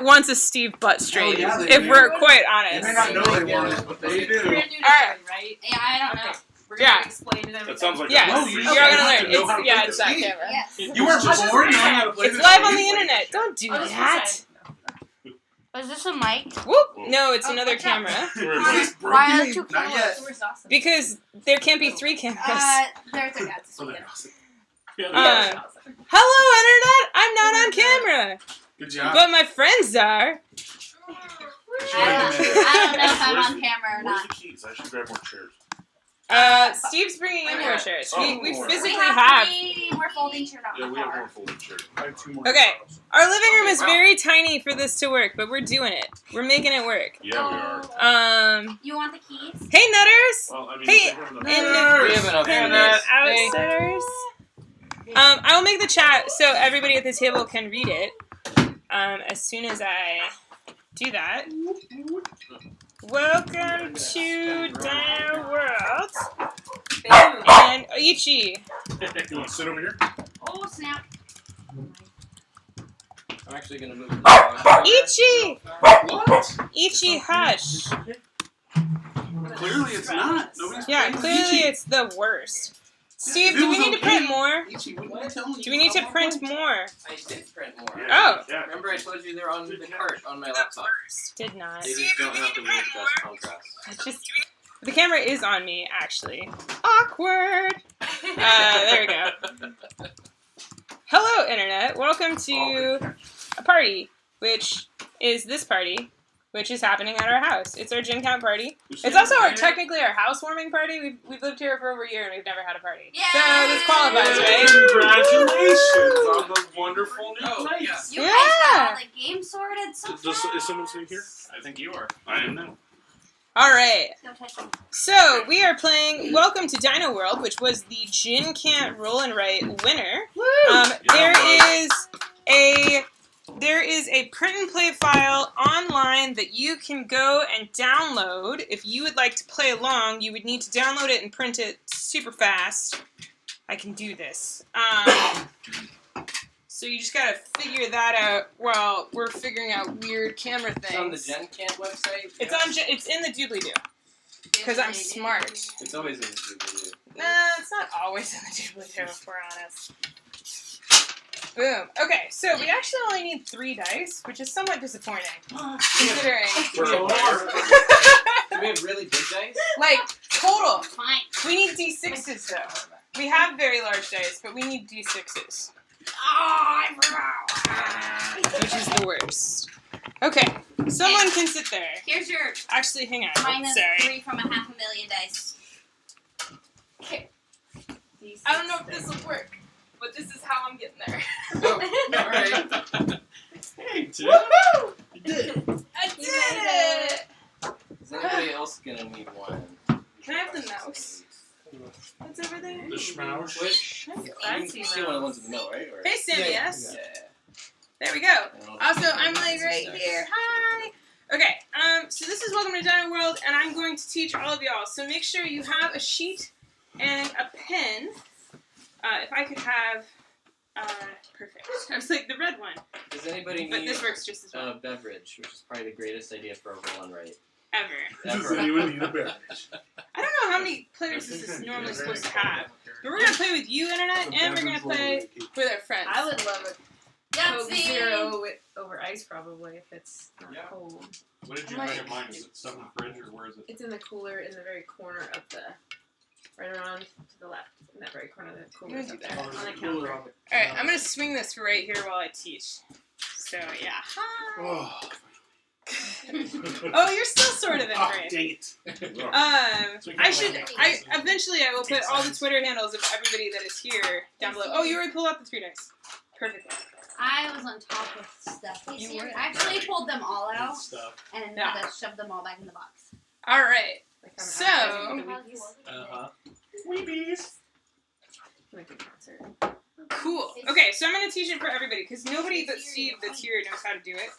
wants a Steve butt straight. Oh, yeah, if we're quite honest. They may not know they want it, but they do. We're gonna do it Alright. right? Yeah, I don't know. We're gonna explain it. That sounds like Yes, a No, free you're you're Okay. gonna have learn. to know how to play It's this on game. camera. Yes. You weren't Just born knowing how to play It's this live game. on the internet. Don't do I'll just that. pretend. Was this a mic? Whoop! No, it's Oh, another what's up? camera. Please, bro, Why you are may- you Not yet. Where's Dawson? Because there can't be 3 cameras. There's a guy to So speak they're of. awesome. Uh, Hello, internet. I'm not on camera, Good job. but my friends are. I don't know if I'm on camera or Where's not. the keys? I should grab more chairs. Steve's bringing in more chairs. We Oh. physically We have. 3 more folding chairs on Yeah, the we have more car. folding chairs. I have 2 more Okay. bottles. Our living room is Wow. very tiny for this to work, but we're doing it. We're making it work. Yeah, we are. You want the keys? Hey, Nutters. Well, I mean, Hey, they have enough- and We have enough and internet. outsiders. I will make the chat so everybody at the table can read it. As soon as I do that. Welcome to Dino World. And Oichi. You want to sit over here? Oh, snap. I'm actually gonna move. The Ichi! What? Ichi, hush. Clearly it's not. Nobody's Yeah, playing clearly Ichi. it's the worst. Steve, If it do we was need to okay, print more? Ichi wouldn't be telling you Do we need to how print much. more? I did print more. Oh. Yeah. Remember I told you they're on the cart on my laptop. Did not. They just don't have the world's best contrast. Just the camera is on me, actually. Awkward. There we go. Hello, internet. Welcome to a party, which is this party, which is happening at our house. It's our Gen Count party. It's also technically our housewarming party. We've lived here for over a year and we've never had a party. Yay! So this qualifies, right? Congratulations on the wonderful new Oh, place. You guys got Yeah. all the games sorted so Is fast. someone sitting here? I think you are. I am now. All right. Don't touch them. So we are playing Welcome to Dino World, which was the Gin Can't Roll and Write winner. There is a print and play file online that you can go and download. If you would like to play along, you would need to download it and print it super fast. I can do this. So you just gotta figure that out while we're figuring out weird camera things. It's on the Gen Camp website. It's on. It's in the doobly-doo. Because I'm smart. It's always in the doobly-doo. Nah, it's not always in the doobly-doo, if we're honest. Boom. Okay, so we actually only need 3 dice, which is somewhat disappointing, considering. Do we have really big dice? Like, total. Fine. We need D6s, though. We have very large dice, but we need D6s. Oh, I forgot. Which is the worst. Okay, someone can sit there. Here's your Actually, hang on. minus Sorry. 3 from a $500,000 dice. I don't know if this will work, but this is how I'm getting there. Oh, alright. Hey, Tim. Woohoo! You did. I did it! Is anybody else gonna need one? Can I have the mouse? What's over there? The schmoush. Which? You see one of the ones in the middle, right? Or? Hey, Sam, yes. Yeah. There we go. And Also, I'm like right here. Hi. Okay. So this is Welcome to Dino World, and I'm going to teach all of y'all. So make sure you have a sheet and a pen. If I could have, perfect. I was like the red one, Does anybody but need this works just as well. a beverage, which is probably the greatest idea for a roll and write Ever. Does anyone need a beverage? I don't know how many players this is normally supposed to have, but we're gonna play with you, internet, and we're gonna play with our friends. I would love a Coke Yahtzee! Zero with, over ice, probably, if it's not Yeah. cold. What did you Like- make of mine? Is it stuff in the fridge or where is it? It's in the cooler in the very corner of the, right around to the left, in that very corner of the cooler I'm gonna up do there, that. on the counter. All right, I'm gonna swing this right here while I teach. So yeah. Hi. Oh, Oh, you're still sort of in oh, brain. dang it. I eventually I will put all the Twitter handles of everybody that is here down below. Oh, you already pulled out the 3 dice. Perfect. I was on top of stuff. You were? I actually pulled them all out Stuff. and Yeah. just shoved them all back in the box. All right. Like on So- advertising for the Wheaties. Uh-huh. Weebies. Like a concert. Cool. Okay, so I'm gonna teach it for everybody because nobody but Steve that's here knows how to do it.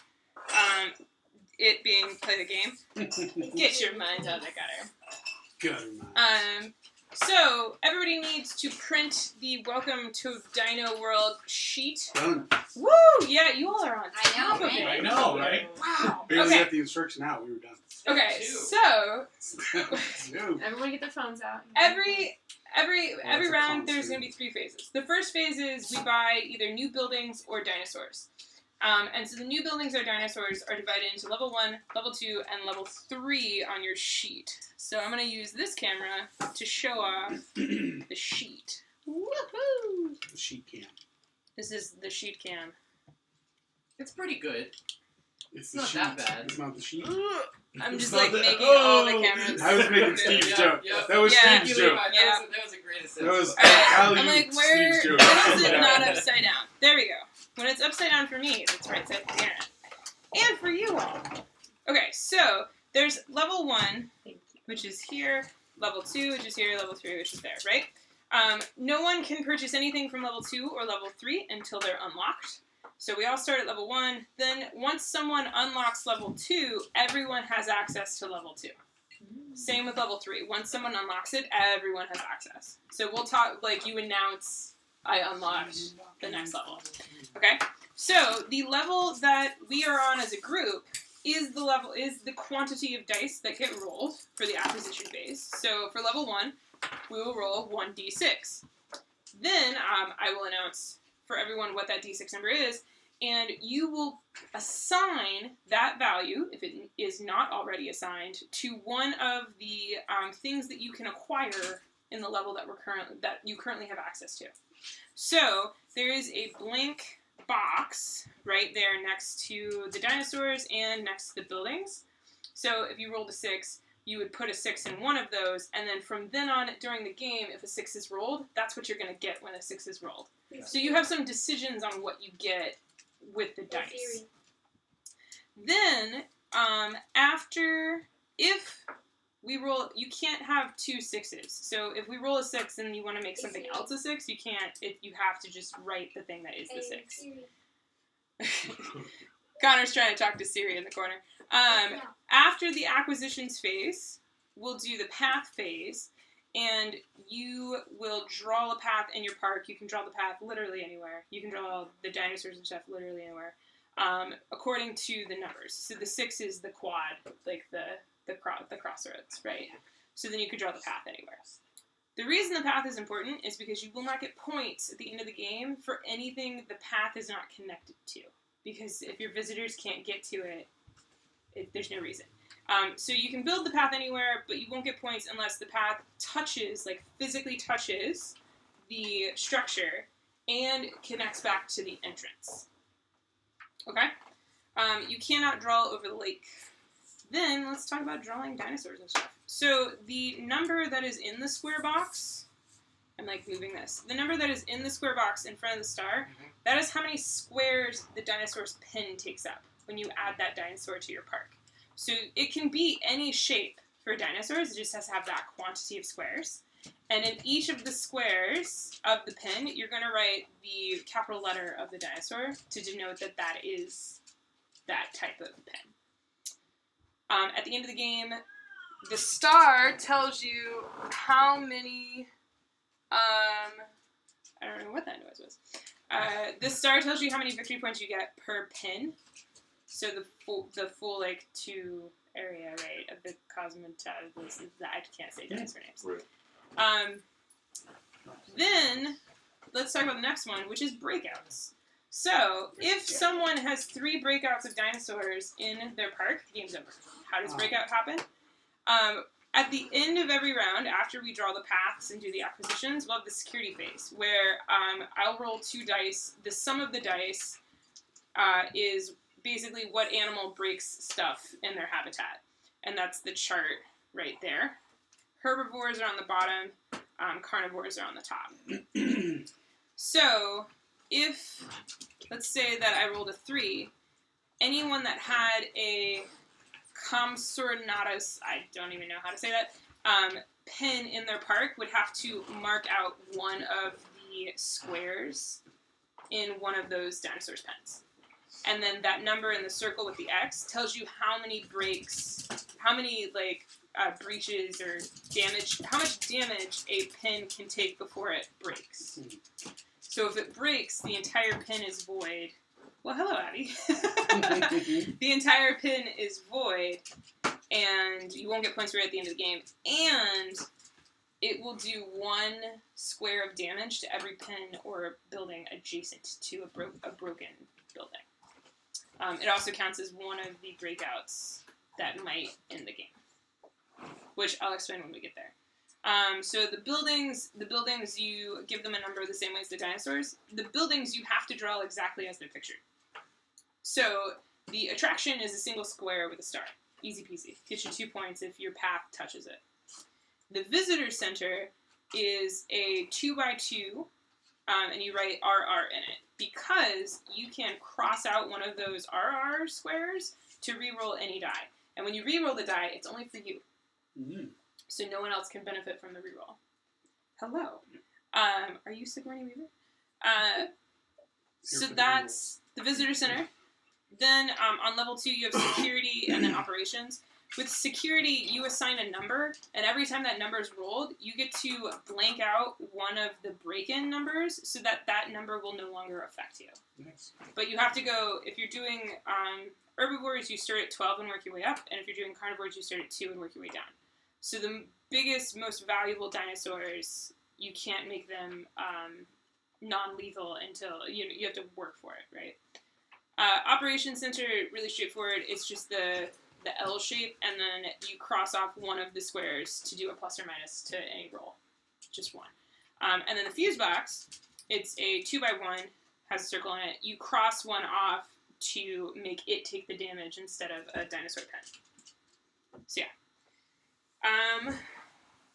It being play the game. Get your minds out of the gutter. Good. So, everybody needs to print the Welcome to Dino World sheet. Done. Woo! Yeah, you all are on I know, top of right? it. I know, right? Wow. Barely Okay. got the instruction out. We were done. Okay, Two. so Dude. Everyone get their phones out. every that's a round there's constant. going to be 3 phases. The first phase is we buy either new buildings or dinosaurs. And so the new buildings or dinosaurs are divided into level 1, level 2, and level 3 on your sheet. So I'm going to use this camera to show off the sheet. Woohoo! The sheet cam. This is the sheet cam. It's pretty good. It's not the that sheet. bad. It's not the sheet. I'm It's just not like the- making Oh! all the cameras. I was making good. Steve's Yeah, joke. yeah. That was Yeah. Steve's joke. Yeah. That was a great assist. That was Alright, I'm alley-oop like, where Steve's joke. is it not upside down? There we go. When it's upside down for me, it's right side for the internet. And for you all. Okay, so there's level 1, which is here, level 2, which is here, level 3, which is there, right? No one can purchase anything from level 2 or level 3 until they're unlocked. So we all start at level 1. Then once someone unlocks level 2, everyone has access to level 2. Same with level 3. Once someone unlocks it, everyone has access. So we'll talk, like, you announce, I unlocked the next level. Okay? So the level that we are on as a group is the quantity of dice that get rolled for the acquisition phase. So for level 1, we will roll 1d6. Then I will announce for everyone what that d6 number is, and you will assign that value, if it is not already assigned, to one of the things that you can acquire in the level that you currently have access to. So there is a blank box right there next to the dinosaurs and next to the buildings. So if you rolled a 6, you would put a 6 in one of those, and then from then on during the game, if a 6 is rolled, that's what you're going to get when a 6 is rolled. So you have some decisions on what you get with the dice. Then, if we roll, you can't have 2 6s. So if we roll a 6 and you want to make something else a 6, you can't. You have to just write the thing that is the 6. Connor's trying to talk to Siri in the corner. After the acquisitions phase, we'll do the path phase, and you will draw a path in your park. You can draw the path literally anywhere. You can draw the dinosaurs and stuff literally anywhere, according to the numbers. So the 6 is the quad, like the crossroads, right? So then you could draw the path anywhere. The reason the path is important is because you will not get points at the end of the game for anything the path is not connected to. Because if your visitors can't get to it, there's no reason. So you can build the path anywhere, but you won't get points unless the path physically touches the structure and connects back to the entrance. Okay? You cannot draw over the lake. Then let's talk about drawing dinosaurs and stuff. So the number that is in the square box, I'm like moving this. The number that is in the square box in front of the star, that is how many squares the dinosaur's pen takes up when you add that dinosaur to your park. So it can be any shape for dinosaurs, it just has to have that quantity of squares. And in each of the squares of the pen, you're going to write the capital letter of the dinosaur to denote that that is that type of pen. At the end of the game, the star tells you how many, I don't know what that noise was. The star tells you how many victory points you get per pin. So the full like 2 area, right, of the cosmata, I can't say dinosaur names. Right. Then, let's talk about the next one, which is breakouts. So, if someone has 3 breakouts of dinosaurs in their park, the game's over. How does breakout happen? At the end of every round, after we draw the paths and do the acquisitions, we'll have the security phase, where I'll roll 2 dice. The sum of the dice is basically what animal breaks stuff in their habitat. And that's the chart right there. Herbivores are on the bottom, carnivores are on the top. So, if, let's say that I rolled a 3, anyone that had a Compsognathus, I don't even know how to say that, pen in their park would have to mark out one of the squares in one of those dinosaurs' pens. and then that number in the circle with the X tells you how many breaks, how many breaches or damage, how much damage a pin can take before it breaks. So if it breaks, the entire pin is void. Well, hello, Abby. The entire pin is void, and you won't get points for it at the end of the game. And it will do 1 square of damage to every pin or building adjacent to a broken building. It also counts as one of the breakouts that might end the game, which I'll explain when we get there. So the buildings, you give them a number the same way as the dinosaurs. The buildings you have to draw exactly as they're pictured. So the attraction is a single square with a star. Easy peasy. Gets you 2 points if your path touches it. The visitor center is a 2x2, and you write RR in it, because you can cross out one of those RR squares to re-roll any die. And when you re-roll the die, it's only for you. Mm-hmm. So no one else can benefit from the reroll. Hello. Are you Sigourney Weaver? So that's the visitor center. Then on level 2, you have security and then operations. With security, you assign a number, and every time that number is rolled, you get to blank out one of the break-in numbers so that that number will no longer affect you. Nice. But you have to go, if you're doing herbivores, you start at 12 and work your way up, and if you're doing carnivores, you start at 2 and work your way down. So the biggest, most valuable dinosaurs, you can't make them non-lethal until you have to work for it, right? Operations Center, really straightforward. It's just the L shape, and then you cross off one of the squares to do a plus or minus to any roll. Just one. And then the fuse box, it's a 2x1, has a circle in it. You cross one off to make it take the damage instead of a dinosaur pen. So yeah.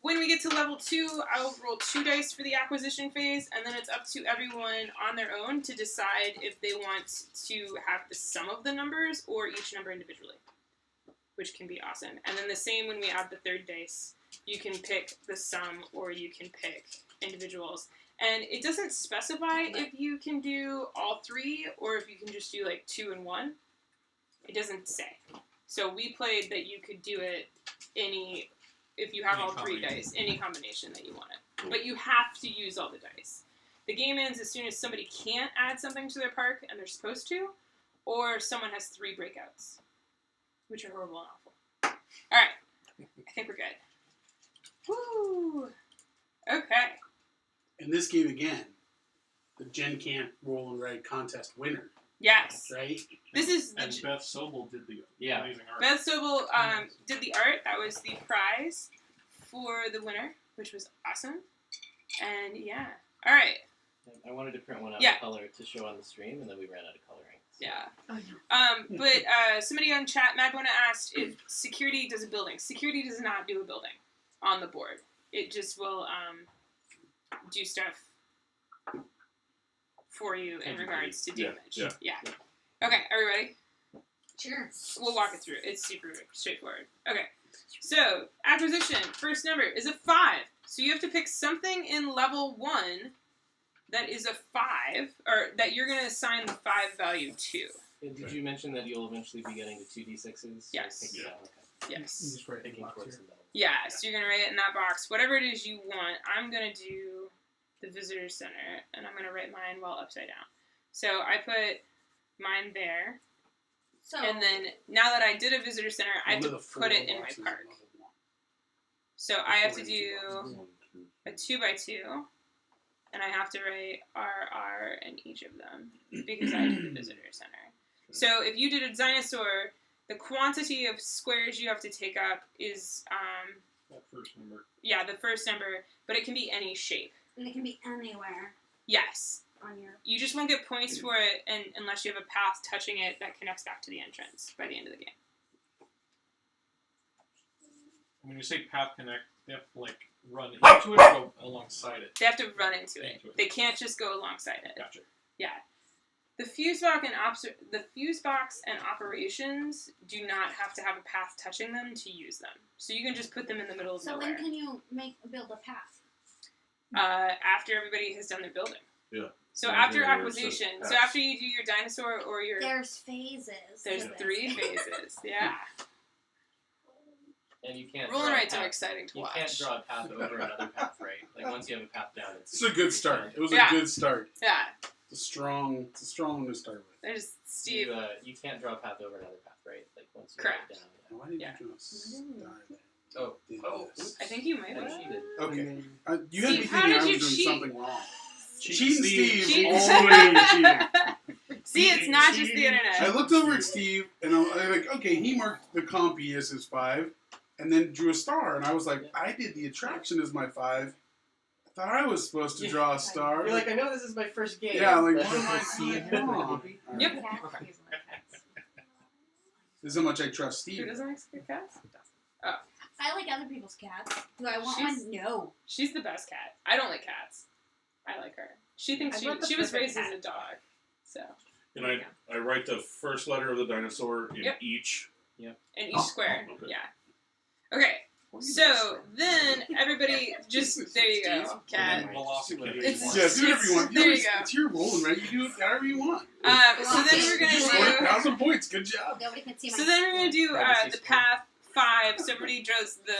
When we get to level 2, I'll roll 2 dice for the acquisition phase, and then it's up to everyone on their own to decide if they want to have the sum of the numbers or each number individually, which can be awesome. And then the same when we add the 3rd dice. You can pick the sum or you can pick individuals. And it doesn't specify if you can do all 3 or if you can just do like 2 and 1. It doesn't say. So we played that you could do it if you have Any all 3 dice, any combination that you wanted. But you have to use all the dice. The game ends as soon as somebody can't add something to their park and they're supposed to, or someone has 3 breakouts, which are horrible and awful. All right, I think we're good. Woo! Okay. In this game again, the Gen Camp Roll and Ride contest winner, Yes. right? This is the And Beth Sobel did the Yeah. amazing art. Beth Sobel did the art. That was the prize for the winner, which was awesome. And yeah. All right. I wanted to print one out Yeah. of color to show on the stream, and then we ran out of coloring. Yeah. Oh, no. But somebody on chat, Magona, asked if security does a building. Security does not do a building on the board. It just will do stuff for you in regards to damage. Yeah. Okay, are we ready? Sure. We'll walk it through. It's super straightforward. Okay. So, acquisition, first number is a 5. So you have to pick something in level 1 that is a 5, or that you're going to assign the 5 value to. And did you mention that you'll eventually be getting the 2d6s? Yes. Yeah. Okay. Yes. Just right in the Picking box towards here. the middle. Yeah, so you're going to write it in that box. Whatever it is you want, I'm going to do the visitor center, and I'm going to write mine while upside down. So I put mine there, So, and then now that I did a visitor center, I have One to of the put 4 it in my boxes park. in level 1. So I have to 4 do a 2x2, and I have to write RR in each of them because I did the visitor center. So if you did a dinosaur, the quantity of squares you have to take up is, That first number. the first number, but it can be any shape. and it can be anywhere Yes. on your. You just won't get points for it unless you have a path touching it that connects back to the entrance by the end of the game. When you say path connect, they have to like run into it or go alongside it. They have to run into it. Into it. They can't just go alongside it. Gotcha. Yeah. The fuse box and operations do not have to have a path touching them to use them. So you can just put them in the middle of So nowhere. when can you build a path? After everybody has done their building. Yeah. So Yeah, after yeah, where it says acquisition, so pass. after you do your dinosaur or your... There's phases. There's to this. 3 phases. Yeah. And you can't. Roll draw and a rights are path- exciting to You watch. can't draw a path over another path, right? Like once you have a path down, It's a good start. It was Yeah. a good start. Yeah. It's a strong one to start with. There's Steve. You can't draw a path over another path, right? Like once you Correct. have it down. Now, why did Yeah. you draw a star then? Oh. Did Oh. this? I think you might I have. cheated. Okay. You had me Steve, how thinking I did you was doing cheat? something wrong. Cheating Cheating Steve. Steve Cheating always cheating. See, it's not just the internet. I looked over at Steve and I'm like, okay, he marked the compy as his 5 and then drew a star. And I was like, I did the attraction as my 5. I thought I was supposed to draw a star. You're like, I know this is my first game. yeah, like, what but- am I doing wrong? Yep. Cats. This is how much I trust Who Steve. doesn't like good cats? I like other people's cats. Do I want She's- one? No. She's the best cat. I don't like cats. I like her. She thinks I want the she was perfect raised as cat. a dog. So, And I write the first letter of the dinosaur in Yep. each. in each square. Okay. Yeah. Okay. So then everybody just there you go, cat. Velocity. It's- Yeah, do whatever you want. There you go. It's your rolling, right? You do it however you want. So then we're You gonna scored do. 1,000 points. Good job. Nobody can see my So then we're gonna do Privacy the score. path 5. So everybody draws the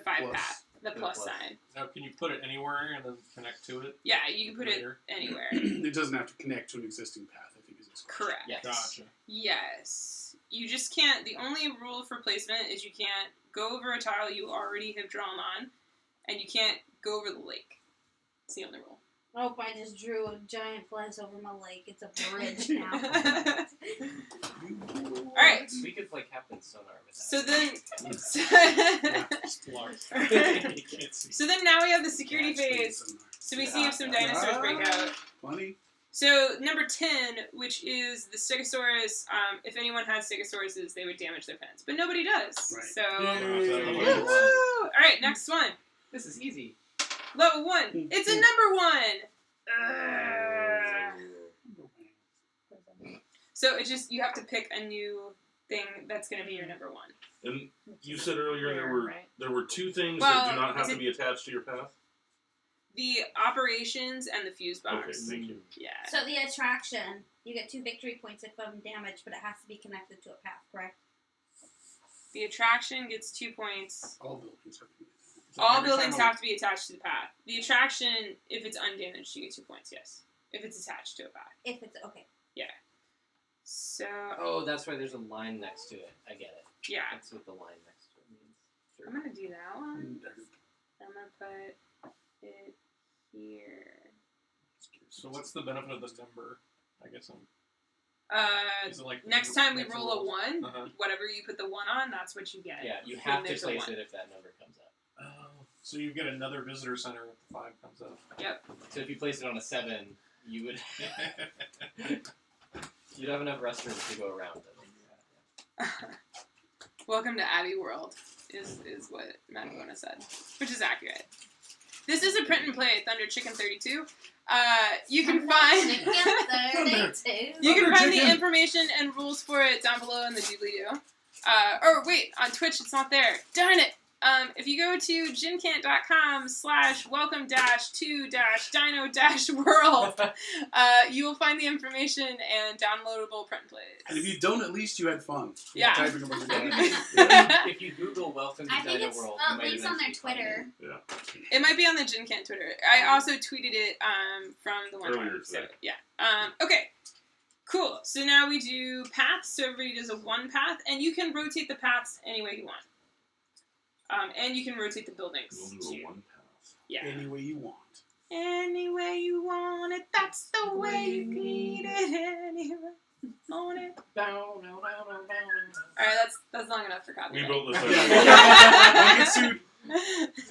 5 Plus. path, the The plus plus. sign. Now, can you put it anywhere and then connect to it? Yeah, you can put it Later. anywhere. It doesn't have to connect to an existing path, I think is his question. Correct. Yes. Gotcha. Yes. You just can't. The only rule for placement is you can't go over a tile you already have drawn on, and you can't go over the lake. It's the only rule. Oh, I just drew a giant place over my lake. It's a bridge now. All right. We could play Captain Sonar with that. So then, Yeah, Just large. Alright. You can't see. so then now we have the security Yeah, it's phase. pretty So we see if some dinosaurs break out. Funny. So number 10, which is the Stegosaurus. If anyone has Stegosauruses, they would damage their pens, but nobody does. Right. So, Yay. woo-hoo! All right, next one. This is easy. Level 1. It's a number 1. So it just, you have to pick a new thing that's going to be your number 1. And you said earlier Right. there were 2 things Well, that do not have is to be attached to your path. The operations and the fuse Okay, box. thank you. Yeah. So the attraction, you get 2 victory points if I'm damaged, but it has to be connected to a path, correct? The attraction gets 2 points. All buildings have to be. All Every buildings time have to be attached to the path. The attraction, if it's undamaged, you get 2 points, yes. If it's attached to a path. If it's okay. So, Oh, that's why there's a line next to it. I get it. yeah. That's what the line next to it means. Sure. I'm going to do that one. Mm, I'm going to put it here. So what's the benefit of this number? I guess is it like Next time we next roll a rolls? 1, Uh-huh. whatever you put the 1 on, that's what you get. Yeah, you When have to there's a place 1. it if that number comes up. Oh, so you get another visitor center if the 5 comes up. So if you place it on a 7, you would you'd have enough restrooms to go around it. Welcome to Abbey World, is what Madbona said, which is accurate. This is a print and play Thunder Chicken 32. You can find you can Thunder find the Chicken. information and rules for it down below in the doobly-doo. Or wait, on Twitch it's not there. Darn it! If you go to gymcant.com/welcome-to-dino-world, you will find the information and downloadable print plays. And if you don't, at least you had fun. Yeah. Typing a bunch of letters. If you Google "Welcome to I think Dino it's World," you might links on their eventually find Twitter. It might be on the GymCant Twitter. I also tweeted it from the one Earlier time. So, today. yeah. Okay. Cool. So now we do paths. So everybody does a 1 path, and you can rotate the paths any way you want. And you can rotate the buildings We'll do too. a 1 path. Yeah. Any way you want. Any way you want it, that's the way you need it. Anyway, want it. All right, that's long enough for We copyright. built this.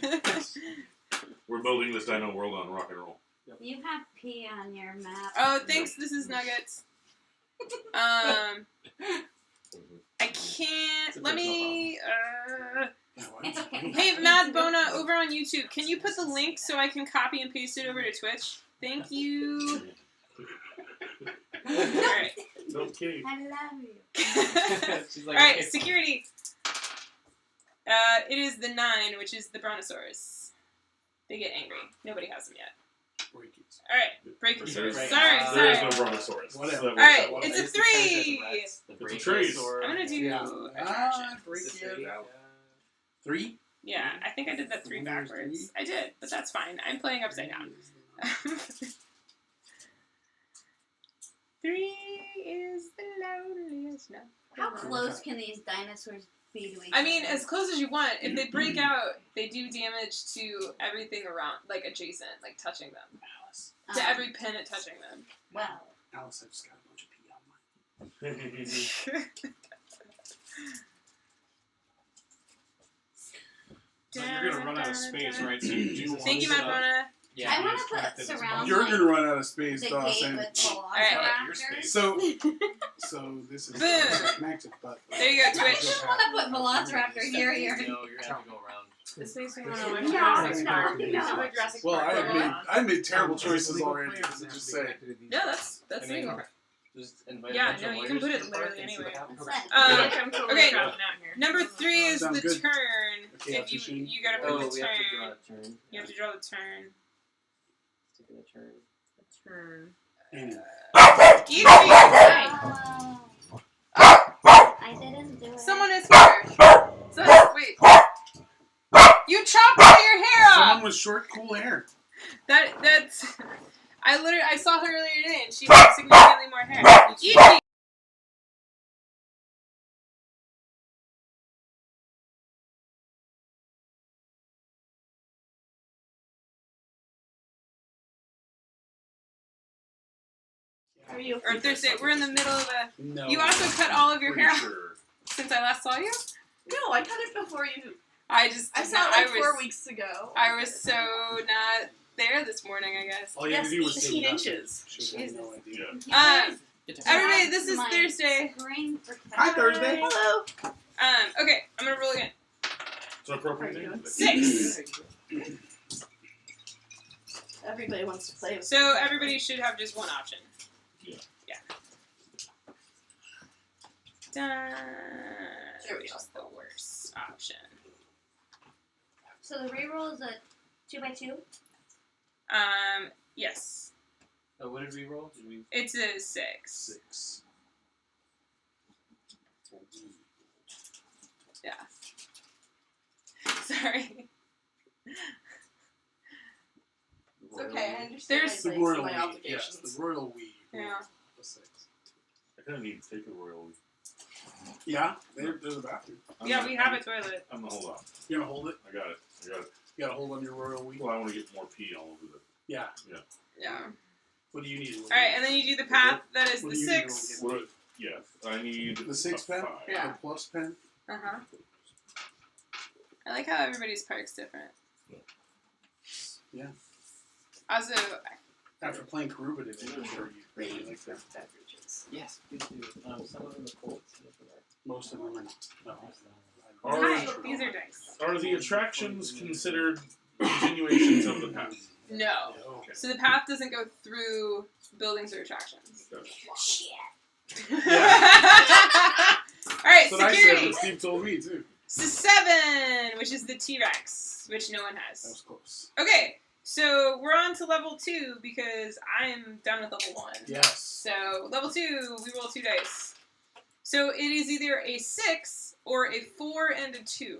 Don't get sued. We're building this Dino World on rock and roll. You have P on your map. Oh, thanks. This is Nuggets. I can't. Let me. Yeah, why It's don't you- okay. Hey, Mad Bona over on YouTube, can you put the link so I can copy and paste it over to Twitch? Thank you. Alright. Okay. I love you. She's like, Alright, okay. security. It is the 9, which is the Brontosaurus. They get angry. Nobody has them yet. Breakies. All right, break. There's- Sorry, There sorry. is no brontosaurus. Whatever. So that All right, works out. it's a It's the kind of 3. Rex, the It's a trace. Brachiosaur. I'm gonna do Yeah. attraction. Breaky out. 3? Yeah, I think I did that 3 There's backwards. I did, but that's fine. I'm playing upside down. 3 is the loneliest number. How close can these dinosaurs be to each I mean, other? as close as you want. If they break out, they do damage to everything around, like adjacent, like touching them. Alice. To every pin at touching them. Well, Alice, I just got a bunch of pee on mine. So you're gonna run out of space, right? So you do want Thank you, to Matt Rona. Yeah. I want use to connected put as surround You're like gonna run out of space, the gate Dawson. with Alright. Your velociraptors. space. So this is Boom. connected, but There you go, I Twitch. just want to put velociraptor here. No, you're gonna have to go around. This makes me want to watch No, Jurassic no, Park. no. Like Jurassic well, Park. I made terrible choices already. Let's just say. No, that's And then legal. Just invite Yeah, a bunch no, of you can lawyers put to it the park literally and see what anywhere. happens. That's I'm totally okay. crapping out here. Number 3 is Sounds the good. turn. Okay, If you Tiffany. you gotta pick Oh, the we have to turn. draw a turn. You have to draw the turn. Taking a turn. Turn. Anyway. Easy. Oh. I didn't do it. Someone is here. So, wait. You chopped all your hair Someone off. with short, cool hair. That's. I saw her earlier today, and she had significantly more hair. Easy. Are you? Or Thursday. We're in the middle of a. No. You also cut all of your Pretty hair off sure. since I last saw you. No, I cut it before you. I just. I did saw not- it like I 4 was, weeks ago. I was so not there this morning, I guess. All you had Yes, to do was 18 say inches. She had no idea. Yeah. Get to Everybody, this is My Thursday. screen protector. Hi, Thursday. Hello. Okay, I'm gonna roll again. So appropriate name. 6. Everybody wants to play with So me. everybody should have just one option. Yeah. Yeah. Dun, There we which go. is the worst option. So the reroll is a 2x2. Yes. Oh, what did we roll? Did we? It's a 6. 6. Yeah. Sorry. It's okay. I understand. There's The my royal place, we. my Yes, obligations. the royal we. Yeah. The 6. I kind of need to take a royal. Yeah, there's a bathroom. Yeah, we have a toilet. I'm gonna hold on. You gonna hold it? I got it. You got a hold on your royal we? Well, I want to get more pee all over the. Yeah. Yeah. What do you need? Alright, and then you do the path that is What the do you need, 6. What? Yeah, I need The 6 a pen? 5. Yeah. The plus pen? Uh-huh. I like how everybody's park's different. Yeah. Also, After playing Karuba today, I'm sure you really like that. Beverages. Yes, please do. Some of them are cold. Some of them are. Most of them are not. No. hi, these are dice. Are the attractions considered continuations of the path? No. Okay. So the path doesn't go through buildings or attractions. Shit. Alright, That's what I said, security. but Steve told me too. So 7, which is the T-Rex, which no one That has. was close. Okay, so we're on to level 2 because I'm done with level 1. Yes. So level 2, we roll 2 dice. So it is either a 6 or a 4 and a 2.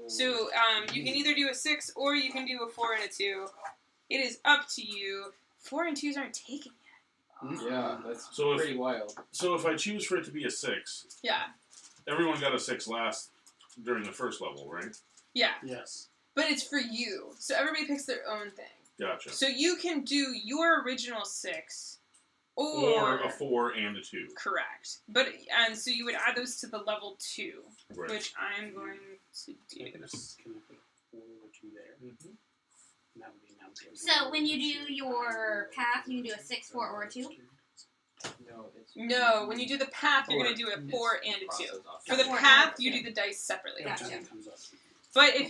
So you can either do a 6 or you can do a 4 and a 2. It is up to you. 4 and 2s aren't taken Yeah, that's So if- pretty wild. So if I choose for it to be a 6, yet. Yeah. everyone got a 6 last during the first level, right? Yeah. Yes. But it's for you. So everybody picks their own thing. Gotcha. So you can do your original 6 Or a 4 and a 2. correct. But and so you would add those to the level 2, Right. which I'm going to do. Can I put a 4 or 2 there? Mm-hmm. And that would be now. So when you do your path, you can do a 6, 4, or a 2. No, it's. No, when you do the path, you're going to do a 4 and a 2. For the 4 and path, a you 2. do the dice separately. Every Gotcha. time it comes up. But if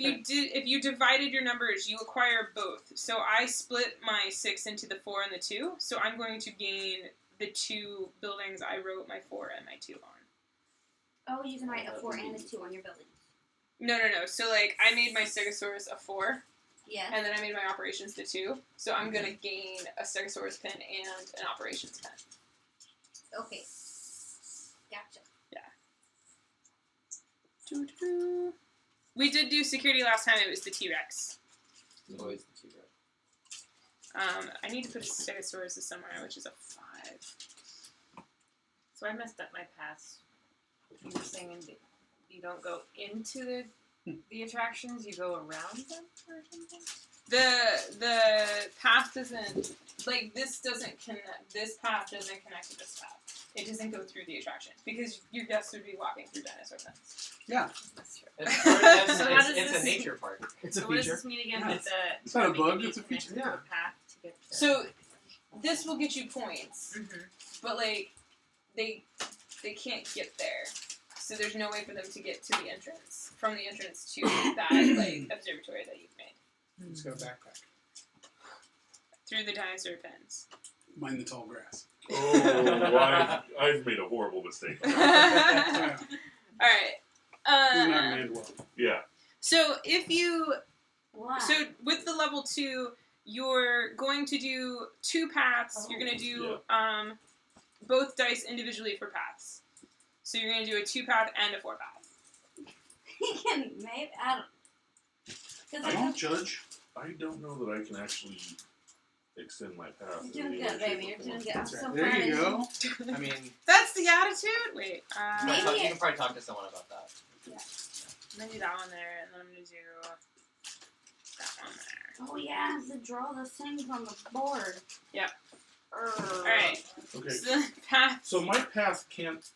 you divided your numbers, you acquire both. So I split my 6 into the 4 and the 2. So I'm going to gain the 2 buildings I wrote my 4 and my 2 on. Oh, you can write a 4 and a 2 on your building. No. So like I made my Stegosaurus a 4, Yes. and then I made my operations to 2. So I'm gonna gain a Stegosaurus pin and an operations pin. Okay. Gotcha. Doo-doo-doo. We did do security last time. It was the T-Rex. Always the two. I need to put a Stegosaurus somewhere, which is a 5. So I messed up my pass. You were saying you don't go into the attractions, you go around them or something? The path doesn't, like, this path doesn't connect to this path. It doesn't go through the attraction because your guests would be walking through dinosaur pens. Yeah. That's true. It's, part of- So how does it's a this- nature park. It's a So what does feature. this mean again Yeah. with the It's not a having to bug, be it's a feature. connected to a path to get to So this will get you points, Mhm. but like they can't get there. So there's no way for them to get to the entrance from the entrance to that like observatory that you've made Just got a backpack. through the dinosaur pens. Mind the tall grass. Oh, I've made a horrible mistake. All Yeah. right. It's not made well. Yeah. So if you Why? so with the level 2, you're going to do 2 paths. You're going to do both dice individually for paths. So you're going to do a 2-path and a 4-path. He can maybe I don't. I don't judge. I don't know that I can actually extend my path. You're doing good, baby. You're doing good. I'm That's so right. There proud you of go. I mean, That's the attitude. Wait. Maybe you can probably talk to someone about that. I'm going to do that one there, and then I'm going to do that one there. Oh yeah, I have to draw the things on the board. Yep. All Alright. Okay. So the path. So my path can't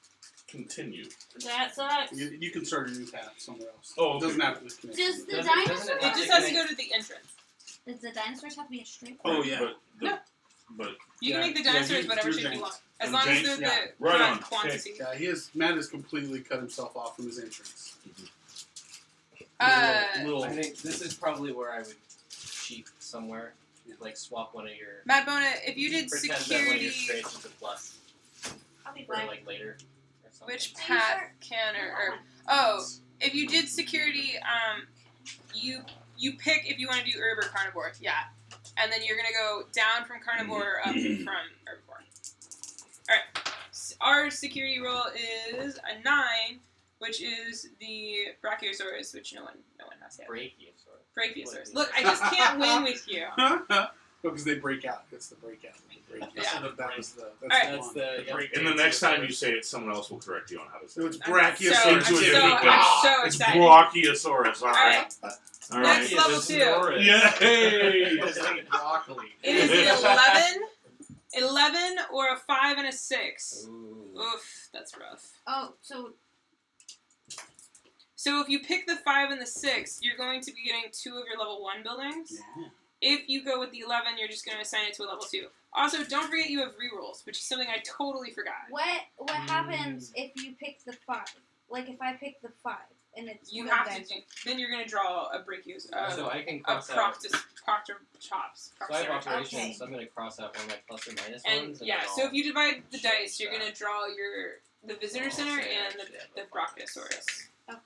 continue. That sucks. You can start a new path somewhere else. Oh, It doesn't okay. have to connect. Does the Doesn't dinosaur? it It just has to go to the entrance. Does the dinosaurs have to be a straight? Oh, line? yeah. But You can Yeah. make the Yeah, dinosaurs you- whatever you're shape you giant. want. As I'm long as giant? they're Yeah. the Right correct on. quantity. Yeah, Matt has completely cut himself off from his entrance. Little, I think this is probably where I would cheat somewhere. Like swap one of your. Matt Bona, if you did Pretend that one of security, your straights is a plus I'll be for fine. like later. Or something. which Are you path sure? can or oh, if you did security, you pick if you want to do herb or carnivore, yeah, and then you're gonna go down from carnivore up from herbivore. All right, our security roll is a 9, which is the Brachiosaurus, which no one has yet. Brachiosaurus. Brachiosaurus. Look, I just can't win with you. because they break out. It's the breakout. Yeah. That was the. That's Alright. the That's one. the. Yep. and the next time you say it, someone else will correct you on how to say So it. it's I'm Brachiosaurus. Into a different place. I'm so It's excited. Brachiosaurus. All All right. right, All next right. level 2. Yay! Just like broccoli. It is an 11 or a 5 and a 6. Ooh. Oof, that's rough. Oh, so So if you pick the 5 and the 6, you're going to be getting 2 of your level 1 buildings. Yeah. If you go with the 11, you're just going to assign it to a level 2. Also, don't forget you have rerolls, which is something I totally forgot. what happens if you pick the 5? Like if I pick the 5 and it's You one of have the to dinosaurs. do. Then you're going to draw a Brachios, So I can a cross out. Proctor chops. So I have Proctor- operations, Okay. so I'm going to cross out one of my plus or minus And ones. yeah, then so if you divide the show dice, you're that. going to draw the visitor Oh, center okay, and actually, the Brachiosaurus. Okay,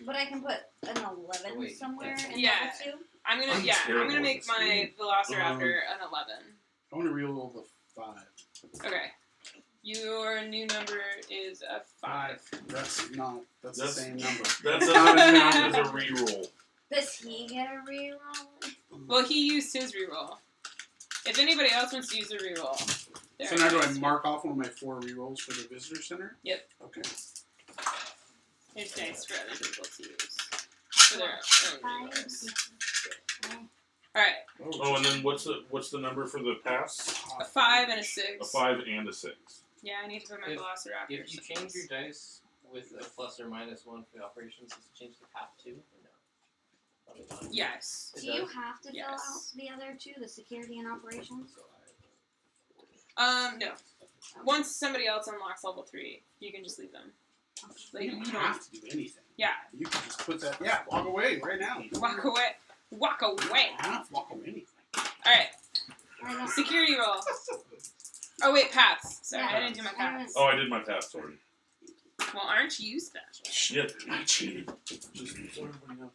but I can put an 11 Oh, wait, somewhere in Yeah. level 2. I'm gonna I'm I'm terrible gonna at make this my game. Velociraptor an 11. I want to reroll the 5. Okay. Your new number is a 5. That's not. That's the That's- same number. That does not count as a reroll. Does he get a reroll? Well, he used his reroll. If anybody else wants to use a reroll, there So it now do I is. mark off one of my 4 rerolls for the visitor center? Yep. Okay. There's dice for other people to use for their own rerolls. All right, Oh, and then what's the number for the pass? a 5 and a 6. A 5 and a 6. Yeah, I need to put my If- Velociraptor. If you change your dice with a plus or minus 1 for the operations, does it change the path too? Or no? Probably not. Yes. It Do you does. have to fill Yes. out the other 2, the security and operations? No. Once somebody else unlocks level 3, you can just leave them. Like, You don't you have to do anything. Yeah. You can just put that. Yeah, walk away right now. Walk away. Walk away. I don't have to walk away anything. Alright, I don't. security roll. Oh wait, paths. Sorry, Yeah. I didn't do my paths. Oh, I did my pass already. Well, aren't you special? Shit. I cheated. Just so everybody knows.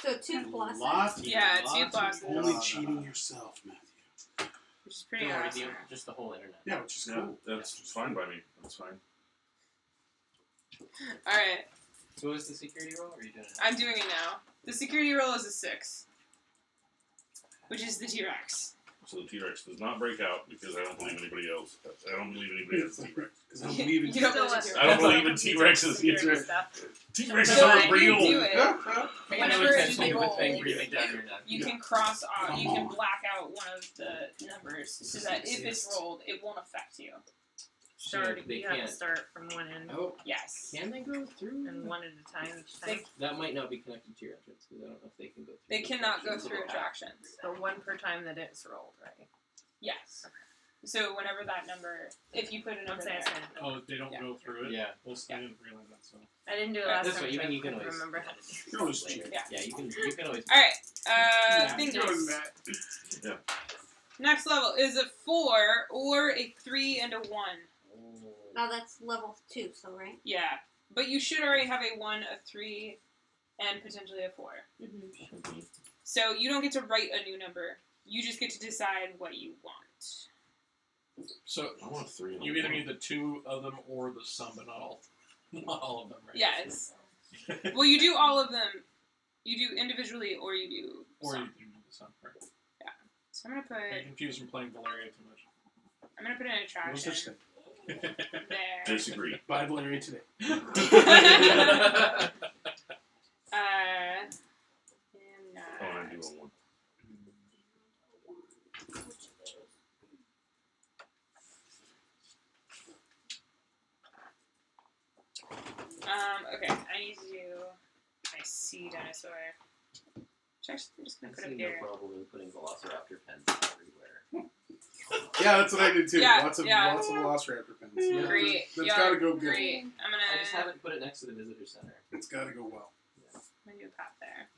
So 2 plus. Lots. Yeah, 2 pluses. Only cheating yourself, Matthew. Which is pretty Don't worry, awesome. just the whole internet. Yeah, which is Yeah, cool. that's fine by me. That's fine. Alright, So what was the security roll? Or are you doing it? I'm doing it now. The security roll is a 6. Which is the T-Rex. So the T-Rex does not break out because I don't believe anybody else. I don't believe anybody has a T-Rex. Because I don't believe in You don't Still believe in less T-Rex. I don't believe in T-Rexes. security stuff. T-Rexes So are when you real. do it, Pay Whenever no it's attention to the rolled, thing breathing down your neck. you can cross off, you can black out one of the numbers so that if it's rolled, it won't affect you. Start. They You have to can't. start from one end Oh, Yes. can they go through? and one at a time each time. That might not be connected to your entrance because I don't know if they can go through. They the cannot go attractions through of the path. attractions. But one per time that it's rolled, right? Yes. So whenever that number, if you put a number Once I there, said it. Oh, they don't Yeah. go through it? Yeah. Well, I didn't realize that, so. I didn't do it Right, last this time. way, because I you can couldn't always- remember how to do it. You can always Later. cheat. Yeah. You can always. Alright, Doing fingers. that. Next level is a 4 or a 3 and a 1. Oh, that's level 2, so right? Yeah. But you should already have a 1, a 3, and potentially a 4. Mm-hmm. So you don't get to write a new number. You just get to decide what you want. So, I want 3. and a you either 1. need the 2 of them or the sum, but not all. Not all of them, right? Yes. Well, you do all of them. You do individually or you do Or you some. do the sum, right? So I'm gonna Are you put confused from playing Valeria too much? an No attraction such thing. there. Disagree. Bible area today. And Oh, and I do a 1. okay, I need to do my sea dinosaur. Which actually I'm just gonna I put see up no here. problem in putting Velociraptor pens everywhere. Yeah, that's what I did too. Yeah, Lots of yeah. Velociraptor pens. Yeah, Great. That's Yeah, gotta go good. Great. I'm I just gonna haven't put it next to the visitor center. It's gotta go well. do a path there.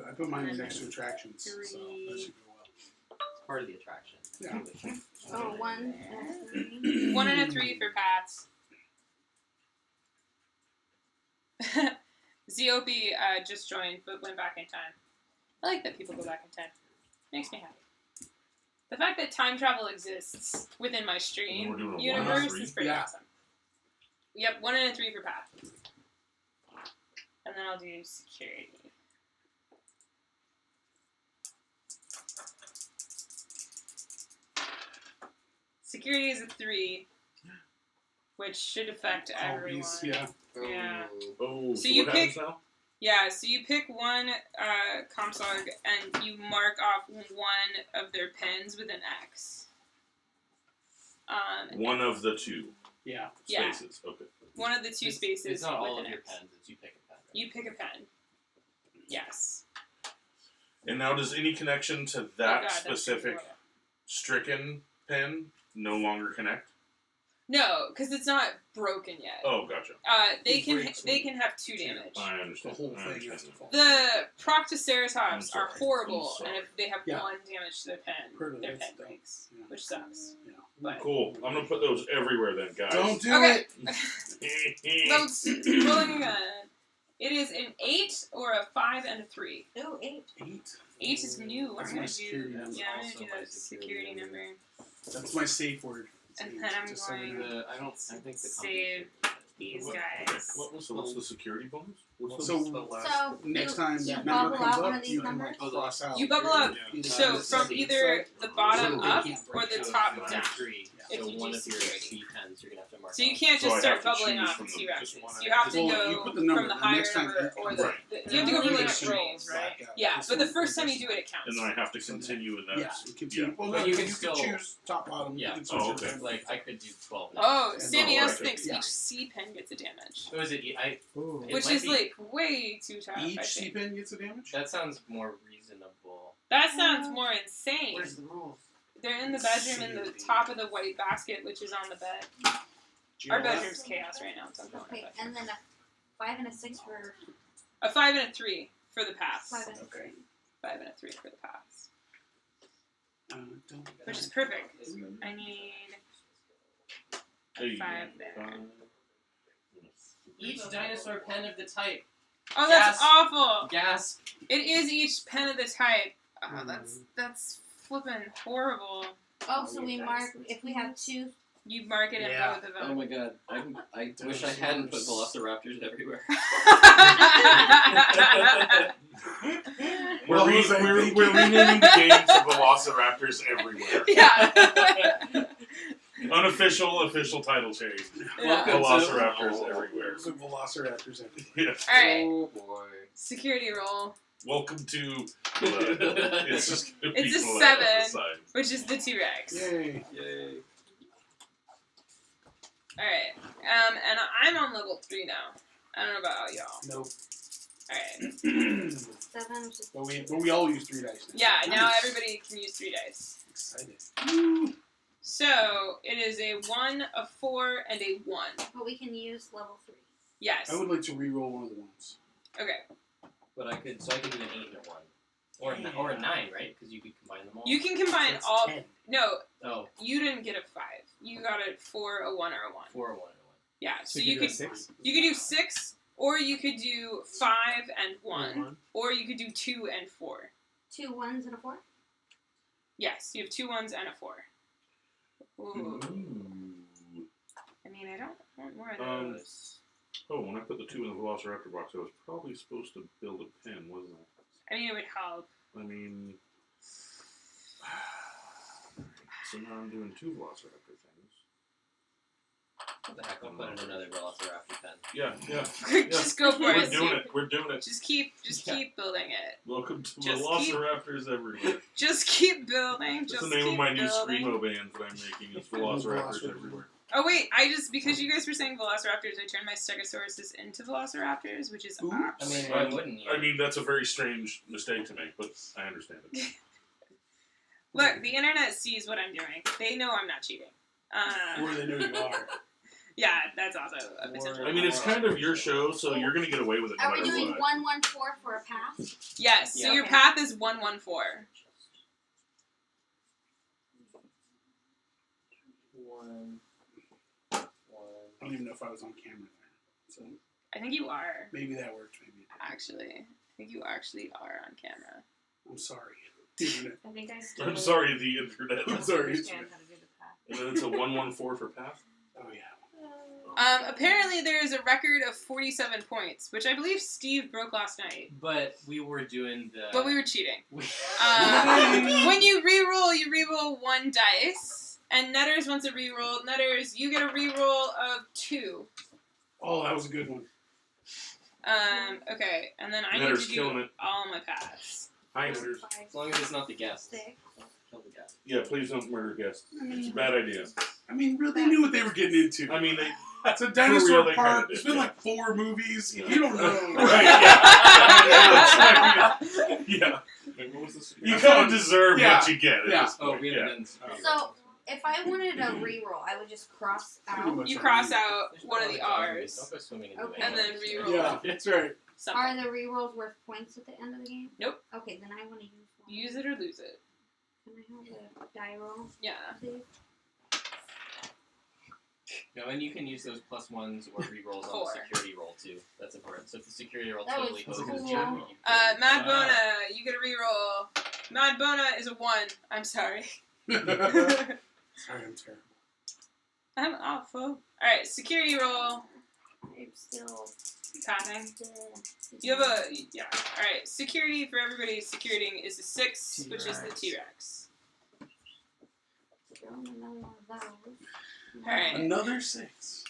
I put mine next to attractions, so that 3. should go well. It's part of the attraction. Yeah. Oh, 1 and 3. 1 and a 3 for paths. ZOB just joined, but went back in time. I like that people go back in time. Makes me happy. The fact that time travel exists within my We're stream doing a 1 and a universe 3? is pretty Yeah. awesome. Yep, 1 and a 3 for path. And then I'll do security. Security is a 3, which should affect everyone. Compies, yeah. Yeah. Oh, So so you what pick- happens now? Yeah, so you pick one Comsog and you mark off one of their pens with an X. One of the 2 Yeah. Yeah. spaces. Okay. One of the 2 spaces It's not with all an of your X. pens. It's you pick a pen. You pick a pen. Yes. And now, does any connection to Oh that God, that's specific horrible. stricken pen no longer connect? No, because it's not broken yet. Oh, gotcha. They It can breaks they when- can have 2 damage. I The understand. whole I thing understand. has to fall. The I'm Proctoceratops sorry. are horrible, I'm sorry. and if they have Yeah. 1 damage to their pen, Heard of their this pen stuff. breaks, Yeah. which sucks. Yeah. But Cool. I'm gonna put those everywhere then, guys. Don't do Okay. it. Let's rolling again. It is an 8 or a 5 and a 3. Oh, 8. 8. 8 is new. That's I'm my gonna security do. number. Yeah, I'm gonna Also do my that security number. That's my safe word. It's And eight, then I'm just so you going- know. I think the Save these What- guys. What's the security bonus? What's So- the last? So, Next time you that bubble number comes out one up, of these you can numbers? like cross out. You bubble up. Yeah. So from either the bottom So they up can't or break the out. top One down. of 3. If So you one do of your security. C pens, you're gonna have to mark. So you off. can't So I just have start to bubbling choose off from the the- T-Rexes. just one You have to Well, go you put the number, from the the higher next time number it or comes the, Right. you have to go from You like should rolls, right? black out. Yeah, This but the one first time goes- you do it, it counts. And then I have to continue, and Yeah, that's you continue. yeah. Well, But no, you you can can still- choose top bottom. Yeah. You can switch Oh, it okay. around. Like I could do 12. Oh, and Sammy Oh, S right. thinks Yeah. each C pen gets a damage, So is it? I. Ooh. It which might is be- like way too tough. I Each think. C-pen gets a damage? That sounds more reasonable. That sounds more insane. Where's the rules? They're in the bedroom in the top of the white basket, which is on the bed. Our bedroom's chaos right now, so I'm going Okay, with it. and then a 5 and a 6 for A 5 and a 3 for the pass. 5 and a Okay. 3. 5 and a 3 for the pass. Don't Which is perfect. I need a 5 there. Each dinosaur pen of the type Oh, that's Gas. awful. Gas. It is each pen of the type. Oh, that's flippin' horrible. Oh, so we mark if we have 2. You mark it in Yeah. both of Oh them. my god. I wish I hadn't put Velociraptors everywhere. Well, who's that we're thinking? renaming the game to Velociraptors Everywhere. Yeah. Unofficial, official title change. Welcome Velociraptors to everywhere. Some velociraptors. Yeah. All right. Oh boy. Security roll, Welcome to Blood. It's just gonna be It's a Blood 7. on the side. which is the T-Rex. Yay. Yay. All right. And I'm on level 3 now. I don't know about y'all. Nope. All right. 7, which is But we all use 3 dice now. Yeah. Now Nice. everybody can use 3 dice. Excited. So it is a 1, a 4, and a 1. but we can use level 3. Yes. I would like to re-roll one of the ones. Okay. But I could do an 8 and a 1. Or a 9, right? Because you could combine them all. You can combine That's all. 10. No, Oh, you didn't get a 5. You got a 4, a 1, or a 1. 4 or 1 and a 1. Yeah. So So you do could a 6? you could do 6, or you could do 5 and 1, or you could do 2 and 4. 2 1s and a 4. Yes, you have 2 1s and a 4. Ooh. I mean, I don't want more of those. Oh, when I put the 2 in the Velociraptor box, I was probably supposed to build a pen, wasn't I? I mean, it would help. I mean, so now I'm doing 2 Velociraptor things. What the heck? I'll put in another Velociraptor pen. Yeah. Just go for We're it. doing it. We're doing it. Just keep building it. Welcome to Just Velociraptors Everywhere. Just keep building. That's Just the name keep of my new building. screamo band that I'm making. Is Velociraptors Everywhere. Oh wait, because you guys were saying Velociraptors, I turned my Stegosauruses into Velociraptors, which is Oops. I mean, why wouldn't you? I mean, that's a very strange mistake to make, but I understand it. Look, the internet sees what I'm doing. They know I'm not cheating. Or they know you are. Yeah, that's also a potential. I mean, it's kind of your show, so you're going to get away with it no Are we matter doing what. 1 1 4 for a path? Yes. So Yeah. your path is 114. 1. I don't even know if I was on camera there. So I think you are maybe that worked. Maybe it didn't. actually. I think you actually are on camera. I'm sorry. Internet. I think I still I'm sorry, the internet. I'm sorry. understand how to do the path. And then it's a 114 for path. Oh yeah. Apparently there is a record of 47 points, which I believe Steve broke last night. But we were doing the. But we were cheating. we- When you re-roll 1 dice. And Netters wants a re-roll. Netters, you get a re-roll of 2. Oh, that was a good one. Okay, and then I Netter's need to killing do it. all my paths. Hi, Anders. 5, As long as it's not the guest. 6. Kill the guest. Yeah, please don't murder guests. I It's a mean, bad idea. they knew what they were getting into. I mean, It's a real, dinosaur they park. kinda There's did, been yeah. like 4 movies. Yeah. You don't know. Right, yeah. Yeah. Wait, what was this? You kind of deserve Yeah. what you get at Yeah. this Oh, point. we yeah. haven't done So, if I wanted a reroll, I would just cross Pretty out. much You a cross read. out one of the R's. Don't go swimming in Okay. the And then Vegas. re-roll. Yeah, that's right. Something. Are the rerolls worth points at the end of the game? Nope. Okay, then I want to use one. Use it or lose it. Can I have a die roll, Yeah. please? No, and you can use those +1s or rerolls on 4. the security roll too. That's important. So if the security roll That was totally hoses cool. you, you Mad Bona, you get a reroll. Mad Bona is a 1. I'm sorry. Sorry, I'm terrible. I'm awful. Alright, security roll. I'm still. Pathing. You have a. Yeah. Alright, security for everybody. Security is a 6, which is the T-Rex. Still another one of those. Alright. Another 6.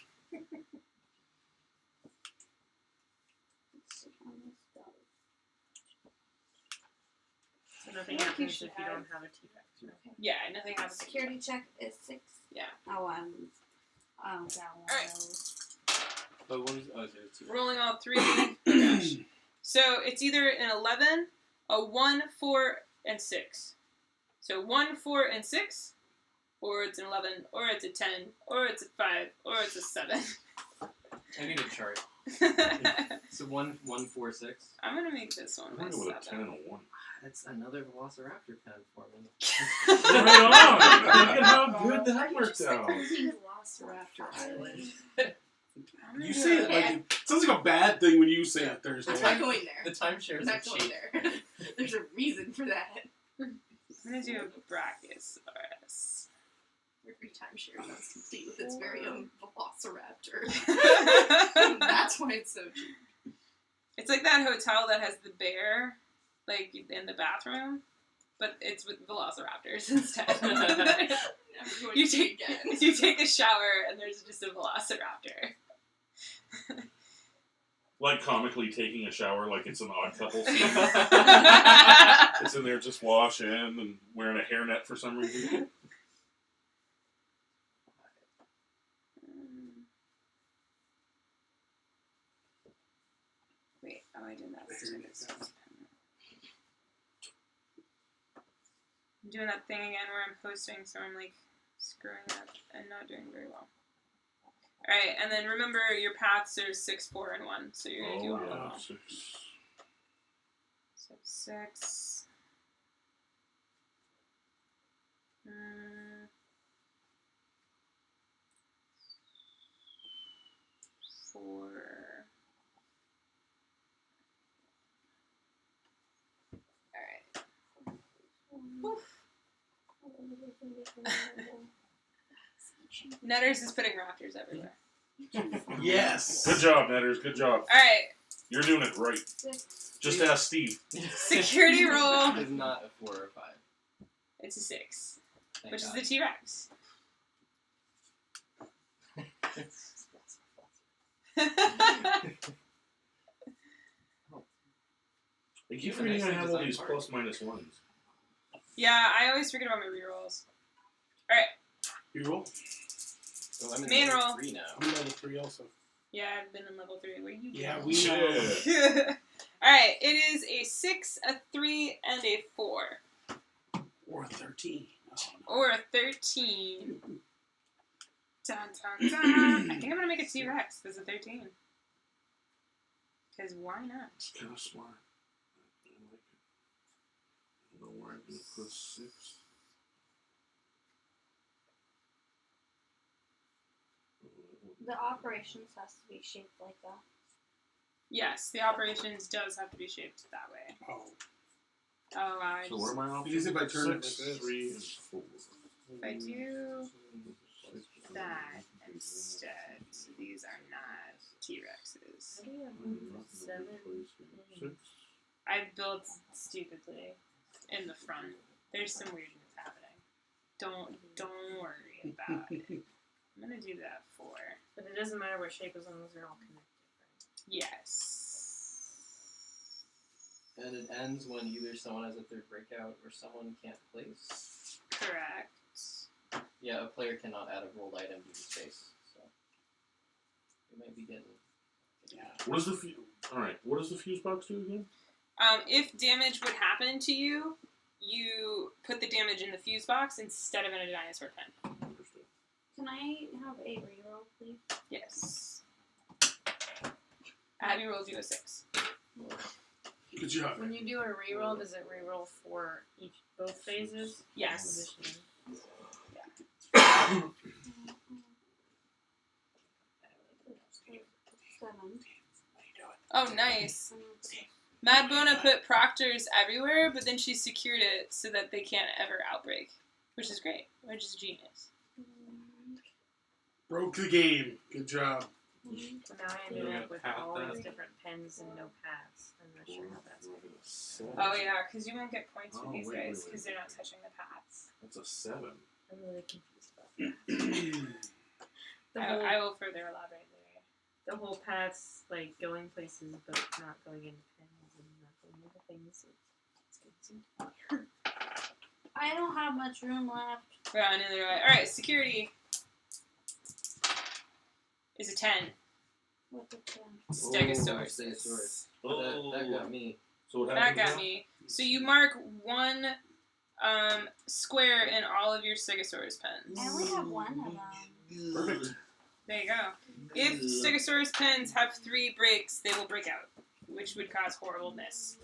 So nothing I think you happens should if you have- don't have a T-Rex. Right? Yeah, nothing happens. Security check is 6. Yeah. Oh, I don't got one Alright. of those. But what was? Oh, there's 2. Rolling all 3. Oh gosh. So it's either an 11, a 1, 4, and 6. So 1, 4, and 6, or it's an 11, or it's a 10, or it's a 5, or it's a 7. I need a chart. So 1, 1, 4, 6. I'm gonna make this one I'm my going with a 10 7. and a 1. That's another Velociraptor pen for me. Right on! Look at how good that worked out. Velociraptor Island. I'm gonna You do say it it. like Sounds like a bad thing when you say it The Thursday. I'm not going there. The timeshare I'm is not a going cheat. there. There's a reason for that. I'm gonna do a Brachiosaurus. Every timeshare comes complete with its very own velociraptor. That's why it's so cheap. It's like that hotel that has the bear, like in the bathroom, but it's with velociraptors instead. Never going You to take again. you take a shower and there's just a velociraptor. Like comically taking a shower like it's an Odd Couple scene. It's in there just washing and wearing a hairnet for some reason. Wait, oh, I did that. I'm doing that thing again where I'm posting, so I'm like screwing up and not doing very well. Alright, and then remember your paths are 6, 4, and 1, so you're gonna do all of them. 6. So 6. 4. Alright. Netters is putting raptors everywhere. Yes. Good job, Netters. Good job. Alright, You're doing it right. Just ask Steve. security roll. It's not a 4 or 5. It's a 6, Thank which God. is the T-Rex. I keep Even forgetting I nicely have all designed these part. plus minus ones. Yeah, I always forget about my rerolls. Alright, You roll? So I'm in Main level roll. 3 now. I'm level 3 also. yeah, I've been in level 3. What are you doing? Yeah, we know. Yeah. Alright, it is a 6, a 3, and a 4. Or 13. Oh, no. Or a 13. Dun, dun, dun. I think I'm gonna make a T-Rex. There's a 13. Because why not? It's kind of smart. I like it. I don't know where I'm going to put 6. The operations has to be shaped like that. Yes, the operations does have to be shaped that way. Oh. Oh, I So what are my options? Because if I turn it 6, like this. 3, and 4. if I do that instead, so these are not T-Rexes. How do you have 7? 6. I built stupidly in the front. There's some weirdness happening. Don't worry about it. I'm gonna do that 4. But it doesn't matter what shape as long as they're all connected, Yes. And it ends when either someone has a third breakout or someone can't place. Correct. Yeah, a player cannot add a rolled item due to space. So we might be getting. What is the Alright, what does the fuse box do again? If damage would happen to you, you put the damage in the fuse box instead of in a dinosaur pen. Understood. Can I have a reroll, please? Yes. Abby rolled you a 6. Good job. When you do a reroll, does it reroll for both phases? Yes. Position? Seven. Oh, nice. Mad Bona put proctors everywhere, but then she secured it so that they can't ever outbreak, which is great, which is genius. Broke the game. Good job. So now I ended up with all these different pens and no paths. I'm not sure how that's going to 7. Oh yeah, because you won't get points for Oh, these wait, guys wait. because they're not touching the paths. That's a 7. I'm really confused about that. I will further elaborate later. The whole paths, like, going places but not going into pens and not going into things. It's confusing. I don't have much room left. Yeah, neither do I. Alright, security is a 10. What's it then? Stegosaurus. Stegosaurus. Oh, That got me. So what That happened got now? me. So you mark 1 square in all of your Stegosaurus pens. I only have one of them. Perfect. There you go. If Stegosaurus pens have 3 breaks, they will break out, which would cause horribleness.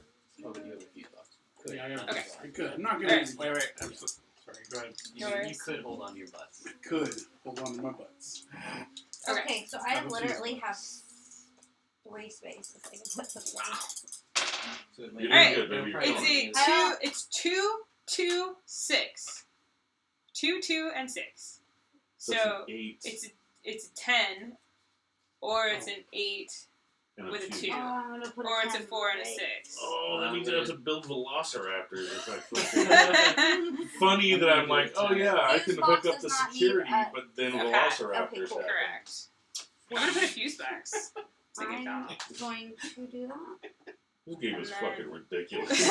Oh, but you have a fuse box. Could. Yeah, I got Okay. I could. I'm not going Alright. to. Wait. I'm so, sorry. Go ahead. You, No you worries. could hold on to your butts. Could hold on to my butts. Okay. Okay, so I Have a literally have 3 spaces. I can put them down. So it You're doing Alright, good, baby. It's 2, 2, 6. 2, 2, and 6. So So it's an 8 it's a 10, or it's an 8 and a with a 2. 2. I'm gonna put Or a it's a 10, 4 and a right? 6. Oh, that I'm means I gonna- have to build velociraptors. It's like fucking funny that I'm like, oh yeah, I Fuse can box hook up does the not need security, a- but then Okay. velociraptors Okay, cool. happen. Correct. I'm gonna put a fuse box. To get I'm that. going to do that. This game is And then- fucking ridiculous.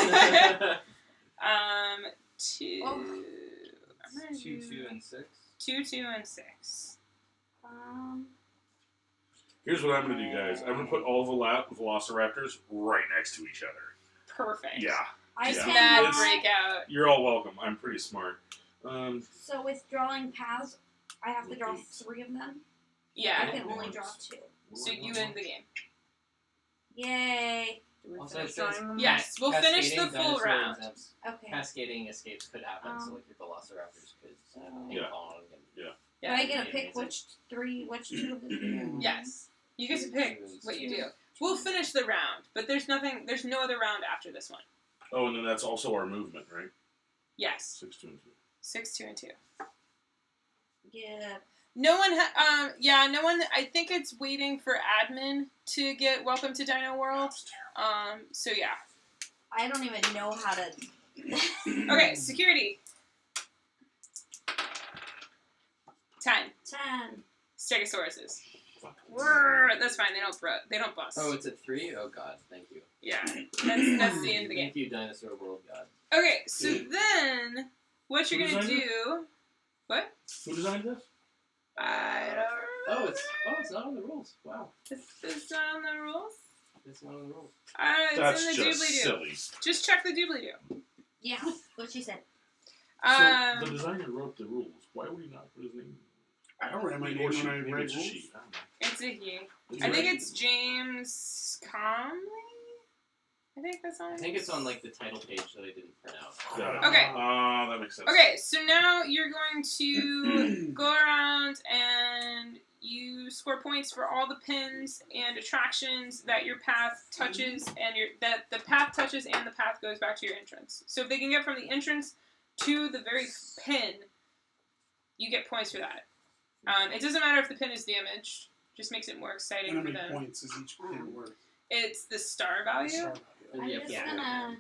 2. Oh. I'm gonna 2, do 2, and 6. 2, 2, and 6. Here's what I'm gonna do, guys. I'm gonna put all velociraptors right next to each other. Perfect. Yeah, I Just Yeah. mad It's- breakout. you're all welcome. I'm pretty smart. So with drawing paths, I have to draw 8. 3 of them. I Yeah. can only draw 2. So you win the game. Yay. Do we Also, finish it says- drawing them? Yes, we'll finish the Cascading full dinosaur round. exempts- Okay. Cascading escapes could happen, so like your velociraptors could ping Yeah. pong and Do Yeah. I get to Yeah, pick amazing. which 2 of them? Yes. You get to pick what you do. We'll finish the round, but there's no other round after this one. Oh, and then that's also our movement, right? Yes. 6, 2, and 2. 6, 2, and 2. Yeah. No one I think it's waiting for admin to get welcome to Dino World. So yeah. I don't even know how to. Okay, security. 10. 10. Stegosauruses. Fuck. That's fine. They don't bust. Oh, it's at 3? Oh god, thank you. Yeah. That's the end of the game. Thank you, Dinosaur World God. Okay, so then what you're Who gonna designed do? What? Who designed this? I don't Oh, know. it's not on the rules. Wow, It's not on the rules. it's not on the rules. It's in the just doobly-doo. silly. Just check the doobly-doo. Yeah, what she said. So the designer wrote the rules. Why would he not put his name? I don't write my name Or when she, I maybe write it's a rules. she. I don't know. It's a he. He's I think right. it's James Comley. I think that's on. I think it's on like the title page that I didn't print out. Got it. Okay. That makes sense. Okay, so now you're going to go around and you score points for all the pins and attractions that your path touches, and that the path touches and the path goes back to your entrance. So if they can get from the entrance to the very pin, you get points for that. It doesn't matter if the pin is damaged; just makes it more exciting And how for many them. points is each pin worth? It's the star value. Star value. I'm Yeah, just yeah. gonna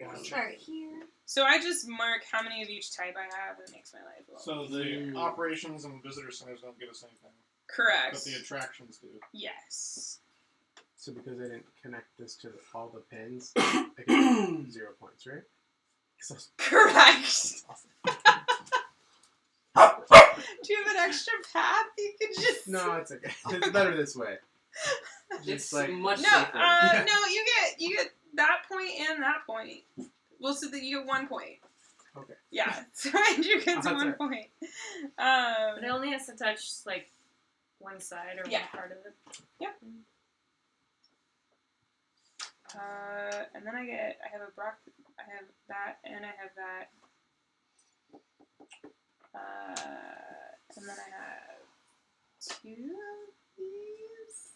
Gotcha. start here. So I just mark how many of each type I have, and it makes my life a little So the easier. operations and visitor centers don't get us anything, Correct. but the attractions do. Yes. So because I didn't connect this to all the pins, I get 0 points, right? 'Cause Correct. Do you have an extra path you could just? no, it's okay. It's better this way. It's Just like much No, safer. no, you get that point and that point. Well, so that you get 1 point. Okay. Yeah, so Andrew gets That's 1 alright. point. But it only has to touch like one side or Yeah. one part of it. Yep. And then I have a Brock, I have that, and I have that. And then I have 2 of these.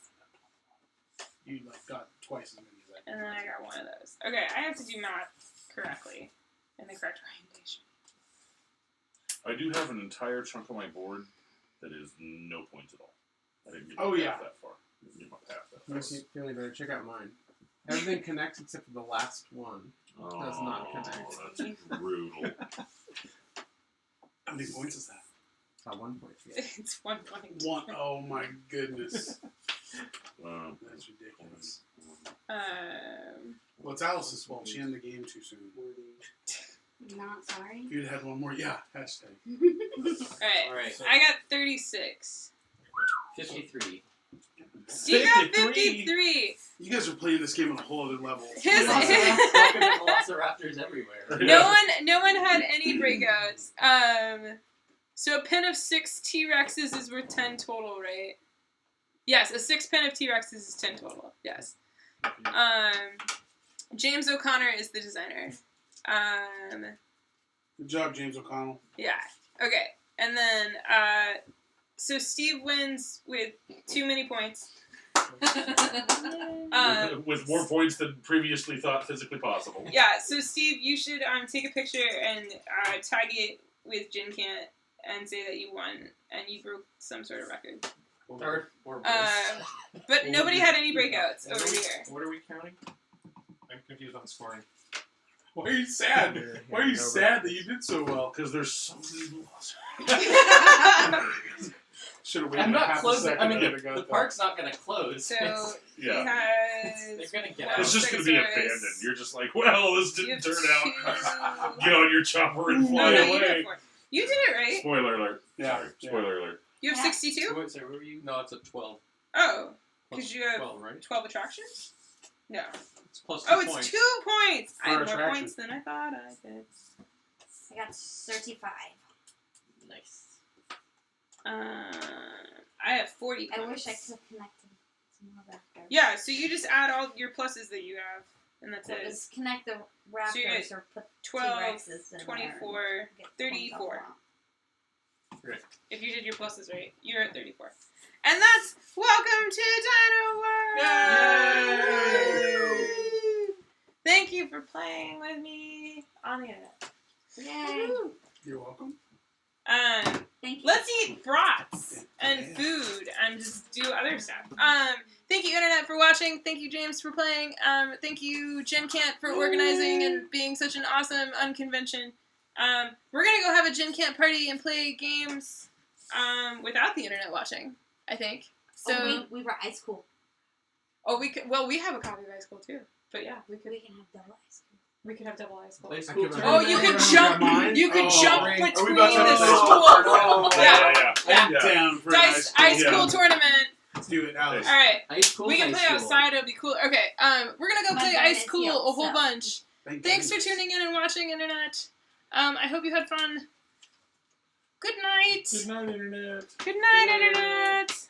You like got twice as many as I did. And then I got 1 of those. Okay, I have to do math correctly in the correct orientation. I do have an entire chunk of my board that is no points at all. I didn't get Oh, my yeah. path that far. I didn't get my path that far. makes you feeling better. Check out mine. Everything connects except for the last one. Does not connect. That's brutal. How many points is that? 1 point. Yeah. It's 1 point. One. Oh my goodness. Wow. That's ridiculous. Um, Well, it's Alice's fault. She ended the game too soon. Not sorry. If you'd had one more, yeah. Hashtag. Alright, Alright, I got 36. 53. Steve got 53. 53. You guys are playing this game on a whole other level. His- Fucking velociraptors everywhere. No one had any breakouts. So a pin of 6 T-Rexes is worth 10 total, right? Yes, a 6 pin of T-Rexes is 10 total. Yes. James O'Connor is the designer. Good job, James O'Connell. Yeah. Okay. And then so Steve wins with too many points. with more points than previously thought physically possible. Yeah, so Steve, you should take a picture and tag it with Gin Can't and say that you won and you broke some sort of record. Or But nobody had any breakouts over here. What are we counting? I'm confused on scoring. Why are you sad? Why are you sad that you did so well? Because there's so many laws. Should have waited I'm not half a closing. second. I mean, to the park's not going to close. So he Yeah. has. They're going to get one out. It's just going to be Stegosaurus. abandoned. You're just like, well, this You didn't have turn out. two- Get on your chopper and Oh, fly no, you away. have 4. You did it right. Spoiler alert. Yeah, Sorry. yeah. Spoiler alert. You have Yeah. 62? Wait, sorry, where were you? No, it's a 12. Oh, Plus because you have 12, right? 12 attractions? No. It's plus 2 Oh, it's points. 2 points! I Per had more attraction. points than I thought I did. I got 35. Nice. I have 40 points. I wish I could have connected some more raptors. Yeah, so you just add all your pluses that you have, and that's So it. just connect the So you raptors get or put 12, T-Rexes in 24, there and get points 34. all along. If you did your pluses right, you're at 34. And that's Welcome to Dino World! Yay! Thank you for playing with me on the internet. Yay! You're welcome. Thank you. Let's eat brats and food and just do other stuff. Thank you, Internet, for watching. Thank you, James, for playing. Thank you, Gin Can't, for organizing and being such an awesome unconvention. We're gonna go have a Gin Can't party and play games without the Internet watching, I think. So, we were ice cool. we could. Well, we have a copy of Ice Cold too. But yeah, we could. We can have double ice cool. We could have double Ice Cold. Play I school could tournament. Oh, you could jump. You could Oh, jump are we between about to the have a schools. Oh, Yeah. I'm Yeah. down for Dice an Ice Yeah. Cool tournament. Let's do it, Alex. All right. Ice cool. We can ice play cool. outside. It'll be cool. Okay. We're gonna go My play gun Ice is Cool healed, a whole so. bunch. Thanks for tuning in and watching, Internet. I hope you had fun. Good night. Good night, Internet. Good night, Internet.